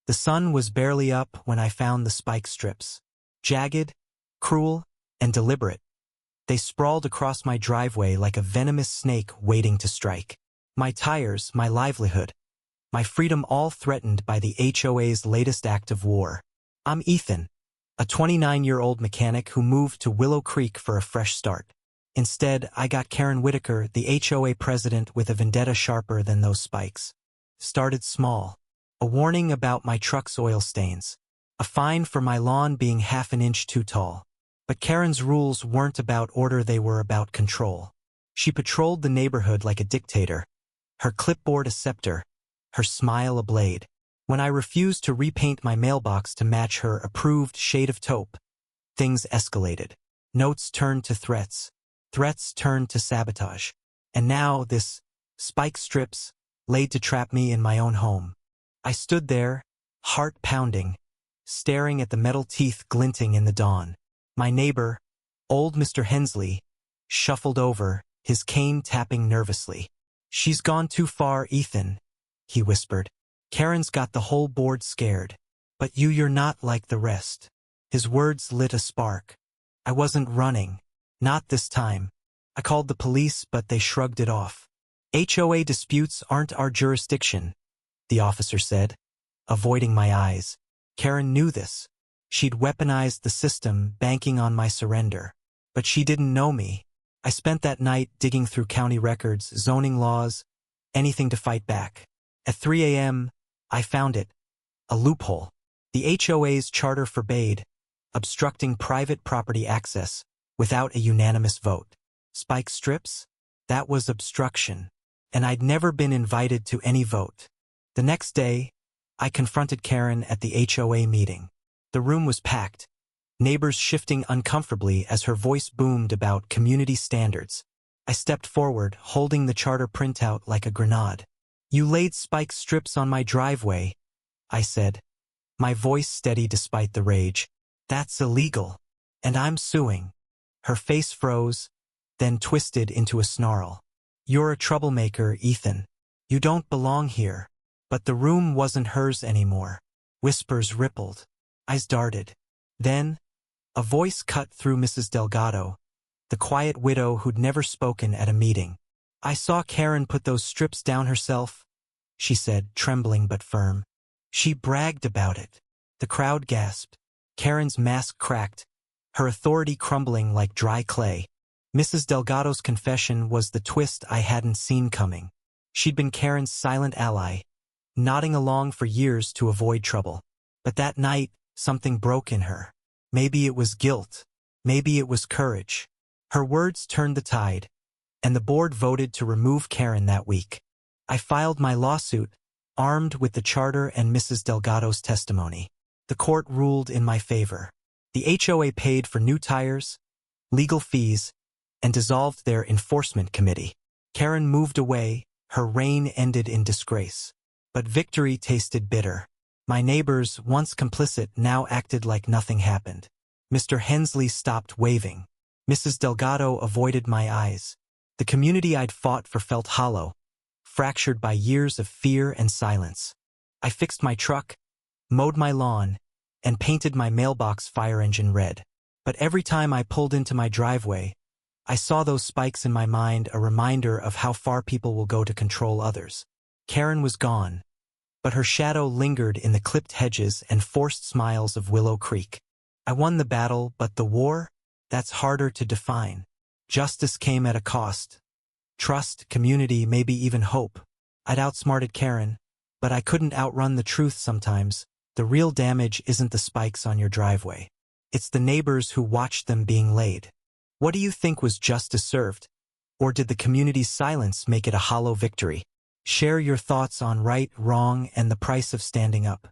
The sun was barely up when I found the spike strips. Jagged, cruel, and deliberate. They sprawled across my driveway like a venomous snake waiting to strike. My tires, my livelihood, my freedom all threatened by the HOA's latest act of war. I'm Ethan, a 29-year-old mechanic who moved to Willow Creek for a fresh start. Instead, I got Karen Whitaker, the HOA president, with a vendetta sharper than those spikes. Started small. A warning about my truck's oil stains. A fine for my lawn being half an inch too tall. But Karen's rules weren't about order, they were about control. She patrolled the neighborhood like a dictator, her clipboard a scepter, her smile a blade. When I refused to repaint my mailbox to match her approved shade of taupe, things escalated. Notes turned to threats. Threats turned to sabotage. And now this spike strips laid to trap me in my own home. I stood there, heart pounding, staring at the metal teeth glinting in the dawn. My neighbor, old Mr. Hensley, shuffled over, his cane tapping nervously. "She's gone too far, Ethan," he whispered. "Karen's got the whole board scared. But you're not like the rest." His words lit a spark. I wasn't running. Not this time. I called the police, but they shrugged it off. "HOA disputes aren't our jurisdiction," the officer said, avoiding my eyes. Karen knew this. She'd weaponized the system, banking on my surrender. But she didn't know me. I spent that night digging through county records, zoning laws, anything to fight back. At 3 a.m., I found it. A loophole. The HOA's charter forbade obstructing private property access without a unanimous vote. Spike strips? That was obstruction. And I'd never been invited to any vote. The next day, I confronted Karen at the HOA meeting. The room was packed, neighbors shifting uncomfortably as her voice boomed about community standards. I stepped forward, holding the charter printout like a grenade. "You laid spike strips on my driveway," I said, my voice steady despite the rage. "That's illegal, and I'm suing." Her face froze, then twisted into a snarl. "You're a troublemaker, Ethan. You don't belong here." But the room wasn't hers anymore. Whispers rippled. Eyes darted. Then, a voice cut through Mrs. Delgado, the quiet widow who'd never spoken at a meeting. "I saw Karen put those strips down herself," she said, trembling but firm. "She bragged about it." The crowd gasped. Karen's mask cracked, her authority crumbling like dry clay. Mrs. Delgado's confession was the twist I hadn't seen coming. She'd been Karen's silent ally, nodding along for years to avoid trouble. But that night, something broke in her. Maybe it was guilt. Maybe it was courage. Her words turned the tide, and the board voted to remove Karen that week. I filed my lawsuit, armed with the charter and Mrs. Delgado's testimony. The court ruled in my favor. The HOA paid for new tires, legal fees, and dissolved their enforcement committee. Karen moved away, her reign ended in disgrace. But victory tasted bitter. My neighbors, once complicit, now acted like nothing happened. Mr. Hensley stopped waving. Mrs. Delgado avoided my eyes. The community I'd fought for felt hollow, fractured by years of fear and silence. I fixed my truck, mowed my lawn, and painted my mailbox fire engine red. But every time I pulled into my driveway, I saw those spikes in my mind, a reminder of how far people will go to control others. Karen was gone, but her shadow lingered in the clipped hedges and forced smiles of Willow Creek. I won the battle, but the war? That's harder to define. Justice came at a cost. Trust, community, maybe even hope. I'd outsmarted Karen, but I couldn't outrun the truth sometimes. The real damage isn't the spikes on your driveway. It's the neighbors who watched them being laid. What do you think was justice served? Or did the community's silence make it a hollow victory? Share your thoughts on right, wrong, and the price of standing up.